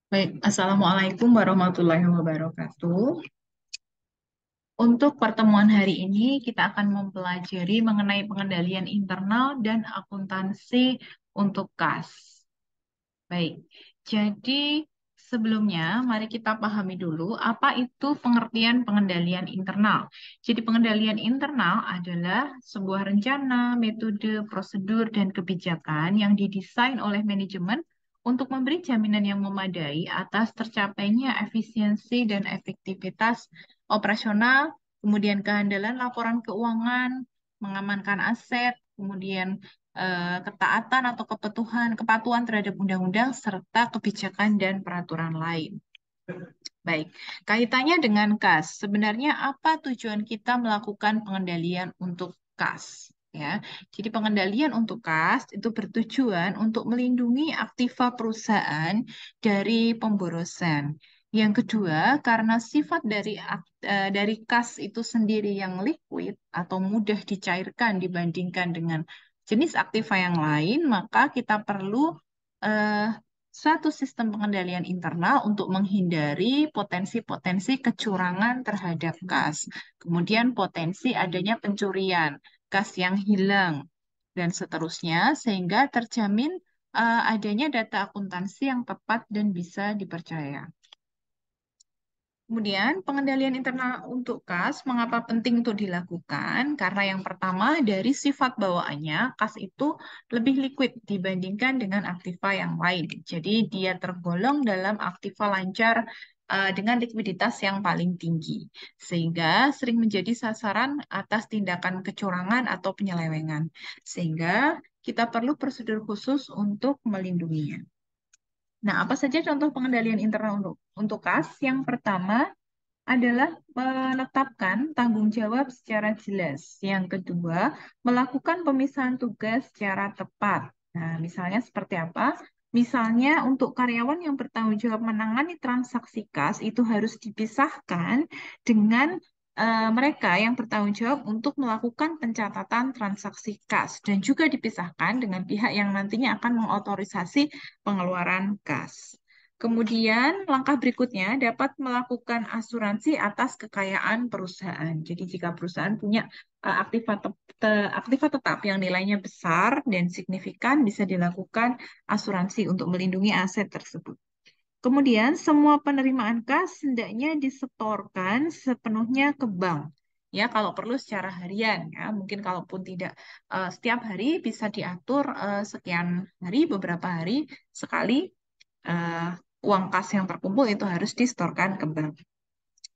Baik, Assalamualaikum warahmatullahi wabarakatuh. Untuk pertemuan hari ini, kita akan mempelajari mengenai pengendalian internal dan akuntansi untuk kas. Baik, jadi sebelumnya mari kita pahami dulu apa itu pengertian pengendalian internal. Jadi pengendalian internal adalah sebuah rencana, metode, prosedur, dan kebijakan yang didesain oleh manajemen untuk memberi jaminan yang memadai atas tercapainya efisiensi dan efektivitas operasional, kemudian kehandalan laporan keuangan, mengamankan aset, kemudian ketaatan atau kepatuhan terhadap undang-undang serta kebijakan dan peraturan lain. Baik, kaitannya dengan kas. Sebenarnya apa tujuan kita melakukan pengendalian untuk kas? Ya, jadi pengendalian untuk kas itu bertujuan untuk melindungi aktiva perusahaan dari pemborosan. Yang kedua, karena sifat dari kas itu sendiri yang liquid atau mudah dicairkan dibandingkan dengan jenis aktiva yang lain, maka kita perlu eh, satu sistem pengendalian internal untuk menghindari potensi-potensi kecurangan terhadap kas. Kemudian potensi adanya pencurian, kas yang hilang, dan seterusnya, sehingga terjamin adanya data akuntansi yang tepat dan bisa dipercaya. Kemudian, pengendalian internal untuk kas, mengapa penting untuk dilakukan? Karena yang pertama, dari sifat bawaannya, kas itu lebih liquid dibandingkan dengan aktiva yang lain. Jadi, dia tergolong dalam aktiva lancar dengan likuiditas yang paling tinggi. Sehingga sering menjadi sasaran atas tindakan kecurangan atau penyelewengan. Sehingga kita perlu prosedur khusus untuk melindunginya. Nah, apa saja contoh pengendalian internal untuk kas? Yang pertama, adalah menetapkan tanggung jawab secara jelas. Yang kedua, melakukan pemisahan tugas secara tepat. Nah, misalnya seperti apa? Misalnya untuk karyawan yang bertanggung jawab menangani transaksi kas itu harus dipisahkan dengan mereka yang bertanggung jawab untuk melakukan pencatatan transaksi kas dan juga dipisahkan dengan pihak yang nantinya akan mengotorisasi pengeluaran kas. Kemudian, langkah berikutnya dapat melakukan asuransi atas kekayaan perusahaan. Jadi, jika perusahaan punya aktiva tetap yang nilainya besar dan signifikan, bisa dilakukan asuransi untuk melindungi aset tersebut. Kemudian, semua penerimaan kas hendaknya disetorkan sepenuhnya ke bank. Ya, kalau perlu secara harian, ya, mungkin kalaupun tidak setiap hari bisa diatur sekian hari, beberapa hari sekali eh, uang kas yang terkumpul itu harus disetorkan ke bank.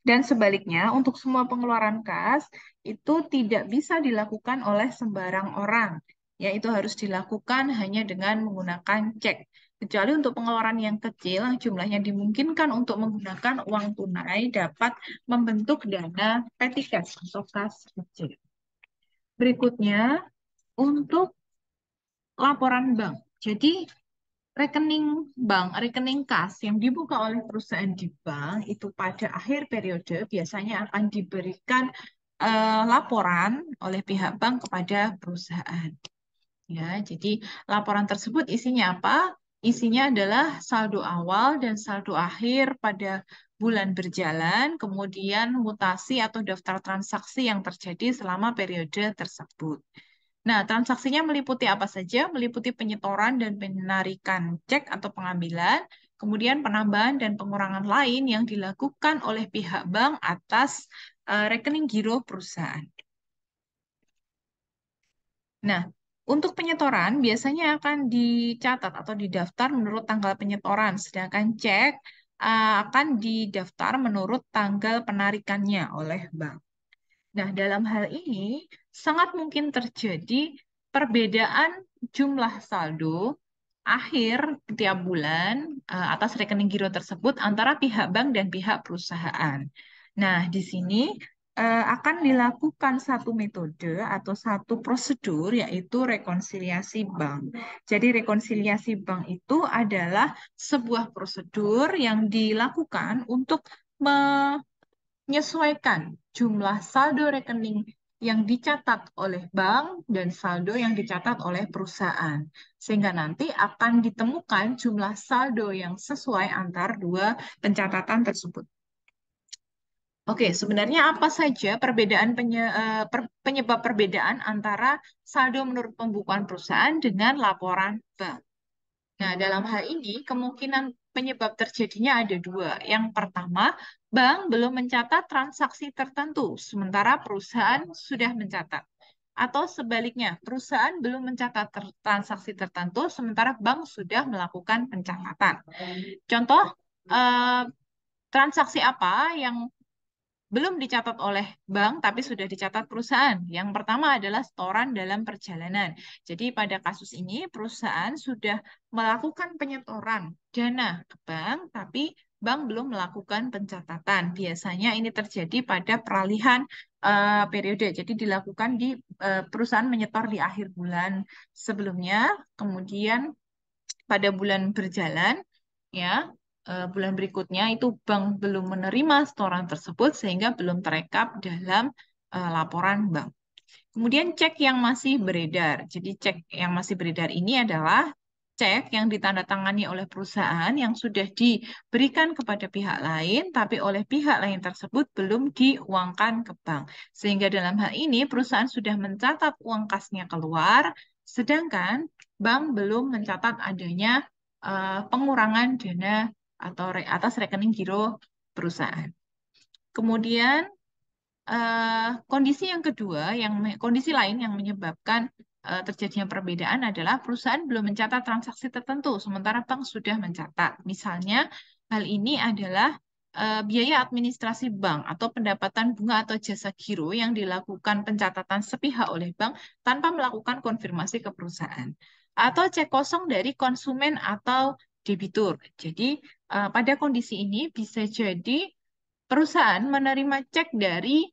Dan sebaliknya, untuk semua pengeluaran kas itu tidak bisa dilakukan oleh sembarang orang. Ya, itu harus dilakukan hanya dengan menggunakan cek. Kecuali untuk pengeluaran yang kecil, yang jumlahnya dimungkinkan untuk menggunakan uang tunai dapat membentuk dana petty cash atau kas kecil. Berikutnya, untuk laporan bank. Jadi, rekening bank, rekening kas yang dibuka oleh perusahaan di bank itu pada akhir periode biasanya akan diberikan laporan oleh pihak bank kepada perusahaan. Ya, jadi laporan tersebut isinya apa? Isinya adalah saldo awal dan saldo akhir pada bulan berjalan, kemudian mutasi atau daftar transaksi yang terjadi selama periode tersebut. Nah, transaksinya meliputi apa saja? Meliputi penyetoran dan penarikan cek atau pengambilan, kemudian penambahan dan pengurangan lain yang dilakukan oleh pihak bank atas rekening giro perusahaan. Nah, untuk penyetoran biasanya akan dicatat atau didaftar menurut tanggal penyetoran, sedangkan cek akan didaftar menurut tanggal penarikannya oleh bank. Nah, dalam hal ini sangat mungkin terjadi perbedaan jumlah saldo akhir tiap bulan atas rekening giro tersebut antara pihak bank dan pihak perusahaan. Nah, di sini akan dilakukan satu metode atau satu prosedur yaitu rekonsiliasi bank. Jadi rekonsiliasi bank itu adalah sebuah prosedur yang dilakukan untuk menyesuaikan jumlah saldo rekening yang dicatat oleh bank dan saldo yang dicatat oleh perusahaan. Sehingga nanti akan ditemukan jumlah saldo yang sesuai antar dua pencatatan tersebut. Oke, sebenarnya apa saja penyebab perbedaan antara saldo menurut pembukuan perusahaan dengan laporan bank? Nah, dalam hal ini kemungkinan penyebab terjadinya ada dua. Yang pertama, bank belum mencatat transaksi tertentu, sementara perusahaan sudah mencatat. Atau sebaliknya, perusahaan belum mencatat transaksi tertentu, sementara bank sudah melakukan pencatatan. Contoh, eh, transaksi apa yang belum dicatat oleh bank, tapi sudah dicatat perusahaan. Yang pertama adalah setoran dalam perjalanan. Jadi pada kasus ini perusahaan sudah melakukan penyetoran dana ke bank, tapi bank belum melakukan pencatatan. Biasanya ini terjadi pada peralihan periode. Jadi dilakukan di perusahaan menyetor di akhir bulan sebelumnya, kemudian pada bulan berjalan, ya, bulan berikutnya itu bank belum menerima setoran tersebut sehingga belum terekap dalam laporan bank. Kemudian cek yang masih beredar. Jadi cek yang masih beredar ini adalah cek yang ditandatangani oleh perusahaan yang sudah diberikan kepada pihak lain, tapi oleh pihak lain tersebut belum diuangkan ke bank. Sehingga dalam hal ini perusahaan sudah mencatat uang kasnya keluar, sedangkan bank belum mencatat adanya pengurangan dana atau atas rekening giro perusahaan. Kemudian kondisi yang kedua, kondisi lain yang menyebabkan terjadinya perbedaan adalah perusahaan belum mencatat transaksi tertentu, sementara bank sudah mencatat. Misalnya, hal ini adalah biaya administrasi bank atau pendapatan bunga atau jasa giro yang dilakukan pencatatan sepihak oleh bank tanpa melakukan konfirmasi ke perusahaan. Atau cek kosong dari konsumen atau debitur. Jadi, pada kondisi ini bisa jadi perusahaan menerima cek dari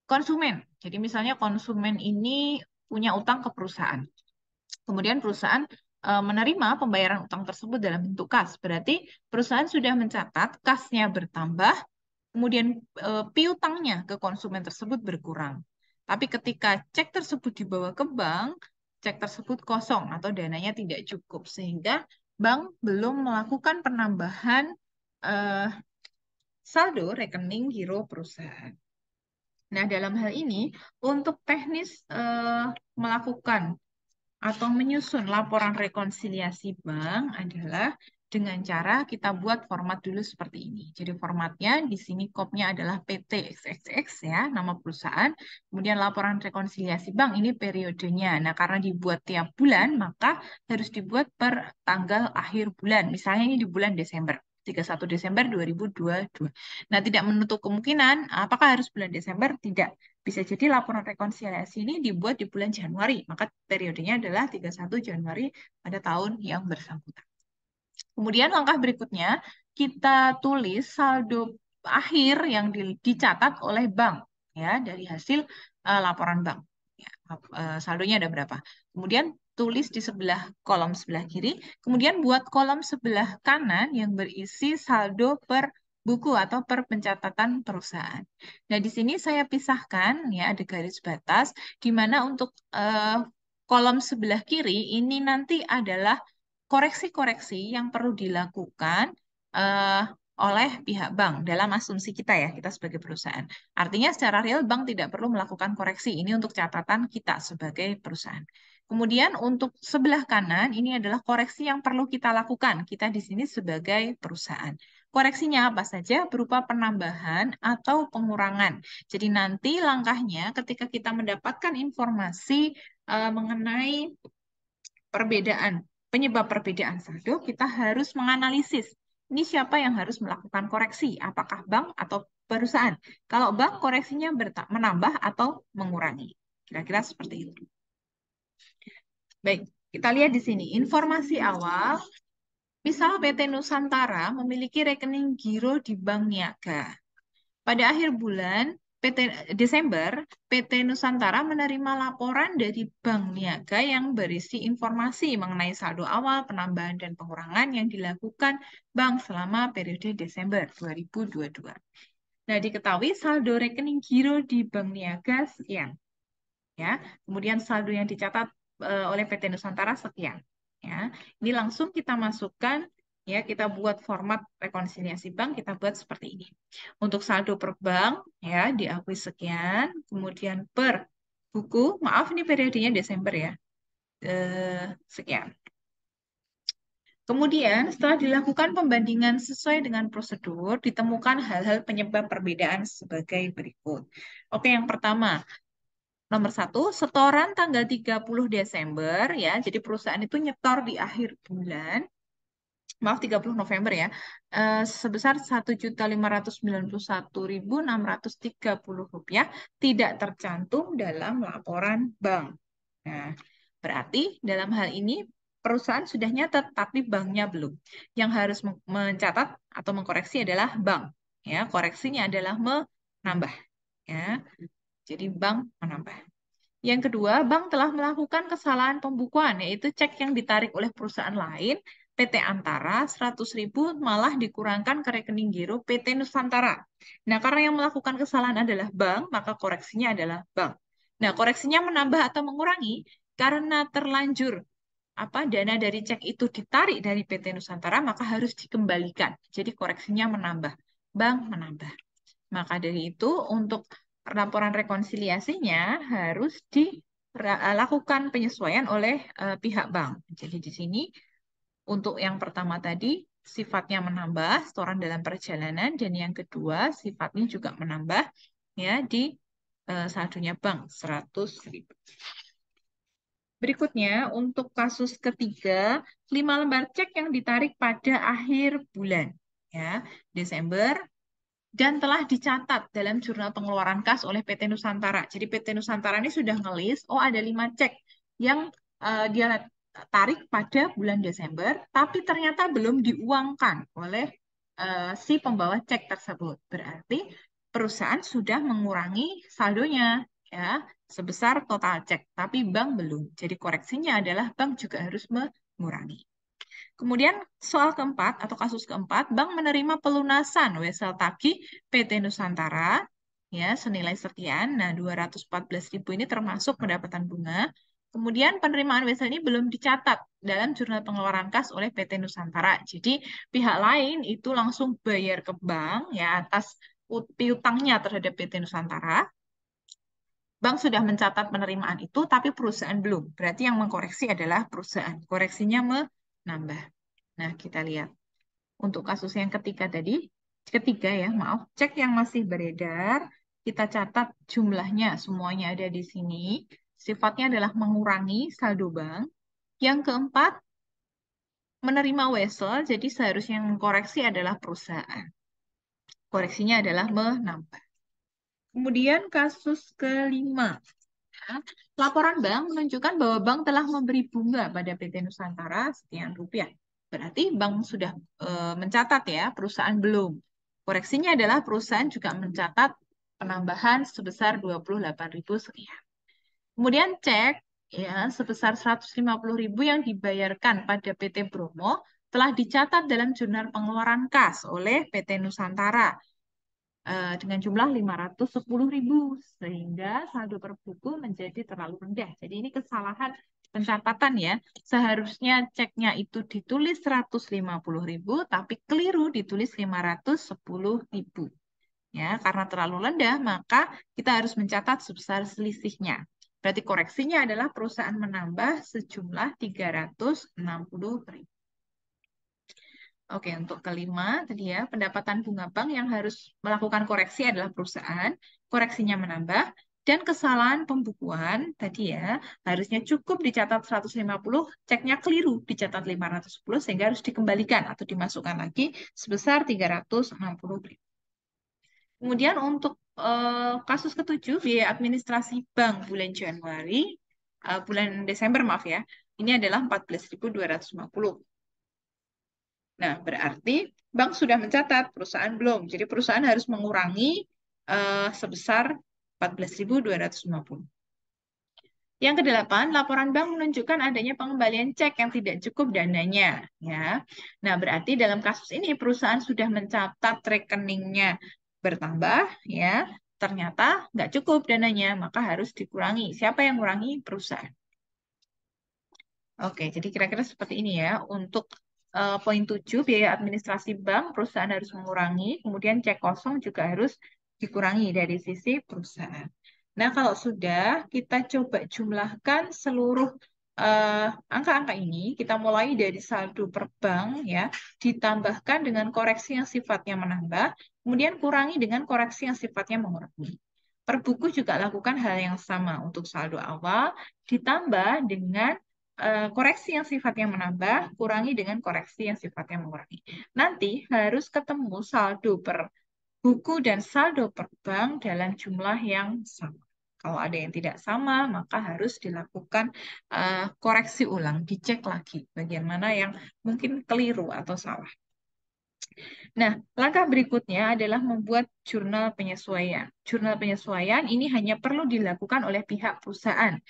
konsumen. Jadi misalnya konsumen ini punya utang ke perusahaan. Kemudian perusahaan menerima pembayaran utang tersebut dalam bentuk kas. Berarti perusahaan sudah mencatat kasnya bertambah, kemudian piutangnya ke konsumen tersebut berkurang. Tapi ketika cek tersebut dibawa ke bank, cek tersebut kosong atau dananya tidak cukup sehingga bank belum melakukan penambahan eh, saldo rekening giro perusahaan. Nah, dalam hal ini, untuk teknis melakukan atau menyusun laporan rekonsiliasi bank adalah dengan cara kita buat format dulu seperti ini. Jadi formatnya di sini kopnya adalah PT XXX ya, nama perusahaan. Kemudian laporan rekonsiliasi bank ini periodenya. Nah, karena dibuat tiap bulan, maka harus dibuat per tanggal akhir bulan. Misalnya ini di bulan Desember. 31 Desember 2022. Nah, tidak menutup kemungkinan apakah harus bulan Desember? Tidak. Bisa jadi laporan rekonsiliasi ini dibuat di bulan Januari, maka periodenya adalah 31 Januari pada tahun yang bersangkutan. Kemudian langkah berikutnya, kita tulis saldo akhir yang dicatat oleh bank ya dari hasil laporan bank. Ya, saldonya ada berapa? Kemudian tulis di sebelah kolom sebelah kiri, kemudian buat kolom sebelah kanan yang berisi saldo per buku atau per pencatatan perusahaan. Nah, di sini saya pisahkan ya ada garis batas di mana untuk kolom sebelah kiri ini nanti adalah koreksi-koreksi yang perlu dilakukan eh, oleh pihak bank dalam asumsi kita ya, kita sebagai perusahaan. Artinya secara real bank tidak perlu melakukan koreksi. Ini untuk catatan kita sebagai perusahaan. Kemudian untuk sebelah kanan ini adalah koreksi yang perlu kita lakukan. Kita di sini sebagai perusahaan. Koreksinya apa saja? Berupa penambahan atau pengurangan. Jadi nanti langkahnya ketika kita mendapatkan informasi mengenai perbedaan, penyebab perbedaan saldo, kita harus menganalisis. Ini siapa yang harus melakukan koreksi? Apakah bank atau perusahaan? Kalau bank koreksinya menambah atau mengurangi. Kira-kira seperti itu. Baik, kita lihat di sini. Informasi awal, misal PT Nusantara memiliki rekening giro di Bank Niaga. Pada akhir bulan Desember, PT Nusantara menerima laporan dari Bank Niaga yang berisi informasi mengenai saldo awal, penambahan, dan pengurangan yang dilakukan bank selama periode Desember 2022. Nah, diketahui saldo rekening giro di Bank Niaga sekian. ya. Kemudian saldo yang dicatat oleh PT Nusantara sekian, ya. Ini langsung kita masukkan, ya, kita buat format rekonsiliasi bank, kita buat seperti ini. Untuk saldo per bank, ya, diakui sekian, kemudian per buku, maaf ini periodenya Desember ya, sekian. Kemudian, setelah dilakukan pembandingan sesuai dengan prosedur, ditemukan hal-hal penyebab perbedaan sebagai berikut. Oke, yang pertama, nomor satu, setoran tanggal 30 Desember, ya. Jadi perusahaan itu nyetor di akhir bulan, maaf 30 November ya, sebesar 1.591.630 rupiah tidak tercantum dalam laporan bank. Nah, berarti dalam hal ini perusahaan sudah nyatat, tapi banknya belum. Yang harus mencatat atau mengkoreksi adalah bank. Ya, koreksinya adalah menambah. Ya, jadi bank menambah. Yang kedua, bank telah melakukan kesalahan pembukuan, yaitu cek yang ditarik oleh perusahaan lain, PT Antara, 100.000 malah dikurangkan ke rekening giro PT Nusantara. Nah, karena yang melakukan kesalahan adalah bank, maka koreksinya adalah bank. Nah, koreksinya menambah atau mengurangi karena terlanjur dana dari cek itu ditarik dari PT Nusantara, maka harus dikembalikan. Jadi koreksinya menambah, bank menambah. Maka dari itu, untuk laporan rekonsiliasinya harus dilakukan penyesuaian oleh pihak bank. Jadi di sini untuk yang pertama tadi sifatnya menambah setoran dalam perjalanan, dan yang kedua sifatnya juga menambah, ya, di saldonya bank 100.000. Berikutnya, untuk kasus ketiga, 5 lembar cek yang ditarik pada akhir bulan, ya, Desember, dan telah dicatat dalam jurnal pengeluaran kas oleh PT Nusantara. Jadi PT Nusantara ini sudah ngelis, oh ada 5 cek yang dia tarik pada bulan Desember, tapi ternyata belum diuangkan oleh si pembawa cek tersebut. Berarti perusahaan sudah mengurangi saldonya, ya, sebesar total cek, tapi bank belum. Jadi koreksinya adalah bank juga harus mengurangi. Kemudian soal keempat atau kasus keempat, bank menerima pelunasan wesel tagih PT Nusantara, ya, senilai sekian. Nah, 214.000 ini termasuk pendapatan bunga. Kemudian penerimaan wesel ini belum dicatat dalam jurnal pengeluaran kas oleh PT Nusantara. Jadi pihak lain itu langsung bayar ke bank, ya, atas piutangnya terhadap PT Nusantara. Bank sudah mencatat penerimaan itu, tapi perusahaan belum. Berarti yang mengkoreksi adalah perusahaan. Koreksinya menambah. Nah, kita lihat. Untuk kasus yang ketiga ya, maaf, cek yang masih beredar, kita catat jumlahnya, semuanya ada di sini. Sifatnya adalah mengurangi saldo bank. Yang keempat, menerima wesel, jadi seharusnya yang mengkoreksi adalah perusahaan. Koreksinya adalah menambah. Kemudian kasus kelima. Laporan bank menunjukkan bahwa bank telah memberi bunga pada PT Nusantara sekian rupiah. Berarti bank sudah mencatat ya, perusahaan belum. Koreksinya adalah perusahaan juga mencatat penambahan sebesar 28.000 sekian. Kemudian cek ya sebesar 150.000 yang dibayarkan pada PT Bromo telah dicatat dalam jurnal pengeluaran kas oleh PT Nusantara dengan jumlah 510.000, sehingga saldo per buku menjadi terlalu rendah. Jadi ini kesalahan pencatatan ya. Seharusnya ceknya itu ditulis 150.000, tapi keliru ditulis 510.000. Ya, karena terlalu rendah, maka kita harus mencatat sebesar selisihnya. Berarti koreksinya adalah perusahaan menambah sejumlah 360.000. Oke, untuk kelima tadi ya, pendapatan bunga bank yang harus melakukan koreksi adalah perusahaan, koreksinya menambah, dan kesalahan pembukuan tadi ya, harusnya cukup dicatat 150, ceknya keliru, dicatat 510, sehingga harus dikembalikan atau dimasukkan lagi sebesar 360.000. Kemudian untuk kasus ketujuh, biaya administrasi bank bulan Januari, bulan Desember maaf ya, ini adalah 14.250. Nah, berarti bank sudah mencatat, perusahaan belum. Jadi perusahaan harus mengurangi sebesar 14.250. Yang kedelapan, laporan bank menunjukkan adanya pengembalian cek yang tidak cukup dananya. Ya. Nah, berarti dalam kasus ini perusahaan sudah mencatat rekeningnya bertambah, ya, ternyata nggak cukup dananya, maka harus dikurangi. Siapa yang kurangi? Perusahaan. Oke, jadi kira-kira seperti ini ya. Untuk poin 7, biaya administrasi bank, perusahaan harus mengurangi. Kemudian cek kosong juga harus dikurangi dari sisi perusahaan. Nah, kalau sudah, kita coba jumlahkan seluruh angka-angka ini. Kita mulai dari saldo per bank ya, ditambahkan dengan koreksi yang sifatnya menambah, kemudian kurangi dengan koreksi yang sifatnya mengurangi. Per buku juga lakukan hal yang sama untuk saldo awal, ditambah dengan koreksi yang sifatnya menambah, kurangi dengan koreksi yang sifatnya mengurangi. Nanti harus ketemu saldo per buku dan saldo per bank dalam jumlah yang sama. Kalau ada yang tidak sama, maka harus dilakukan koreksi ulang, dicek lagi bagian mana yang mungkin keliru atau salah. Nah, langkah berikutnya adalah membuat jurnal penyesuaian. Jurnal penyesuaian ini hanya perlu dilakukan oleh pihak perusahaan.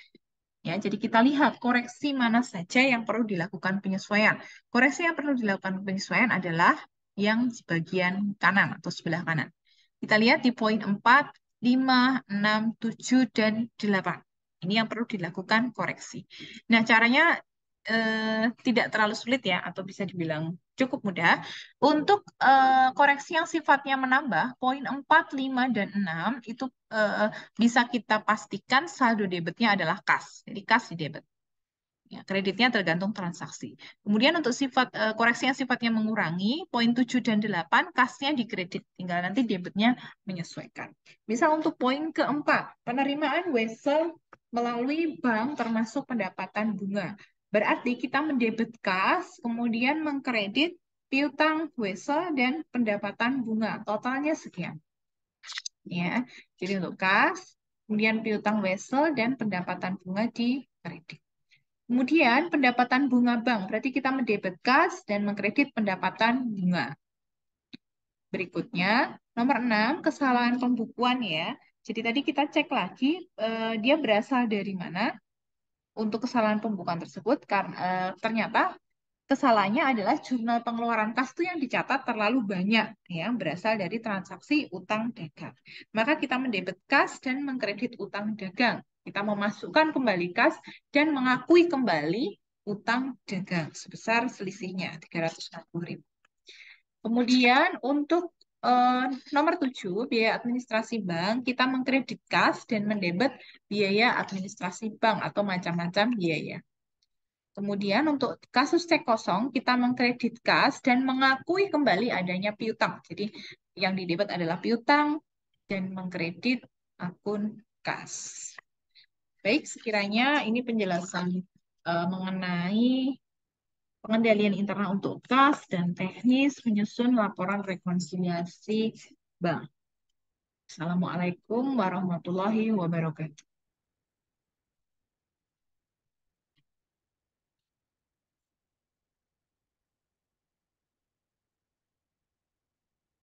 Ya, jadi kita lihat koreksi mana saja yang perlu dilakukan penyesuaian. Koreksi yang perlu dilakukan penyesuaian adalah yang bagian kanan atau sebelah kanan. Kita lihat di poin 4, 5, 6, 7, dan 8. Ini yang perlu dilakukan koreksi. Nah, caranya tidak terlalu sulit ya, atau bisa dibilang cukup mudah. Untuk koreksi yang sifatnya menambah, poin 4, 5, dan 6 itu bisa kita pastikan saldo debitnya adalah kas. Jadi kas di debit. Ya, kreditnya tergantung transaksi. Kemudian untuk sifat koreksi yang sifatnya mengurangi, poin 7 dan 8 kasnya di kredit. Tinggal nanti debitnya menyesuaikan. Misal untuk poin keempat, penerimaan wesel melalui bank termasuk pendapatan bunga. Berarti kita mendebit kas, kemudian mengkredit piutang wesel dan pendapatan bunga. Totalnya sekian. Ya, jadi untuk kas, kemudian piutang wesel dan pendapatan bunga di kredit. Kemudian pendapatan bunga bank, berarti kita mendebit kas dan mengkredit pendapatan bunga. Berikutnya, nomor 6, kesalahan pembukuan ya. Jadi tadi kita cek lagi, dia berasal dari mana untuk kesalahan pembukuan tersebut, karena ternyata kesalahannya adalah jurnal pengeluaran kas itu yang dicatat terlalu banyak, ya, berasal dari transaksi utang dagang. Maka kita mendebit kas dan mengkredit utang dagang. Kita memasukkan kembali kas dan mengakui kembali utang dagang sebesar selisihnya 360.000. Kemudian untuk nomor 7, biaya administrasi bank, kita mengkredit kas dan mendebit biaya administrasi bank atau macam-macam biaya. Kemudian untuk kasus cek kosong, kita mengkredit kas dan mengakui kembali adanya piutang. Jadi yang didebit adalah piutang dan mengkredit akun kas. Baik, sekiranya ini penjelasan mengenai pengendalian internal untuk kas dan teknis menyusun laporan rekonsiliasi bank. Assalamualaikum warahmatullahi wabarakatuh.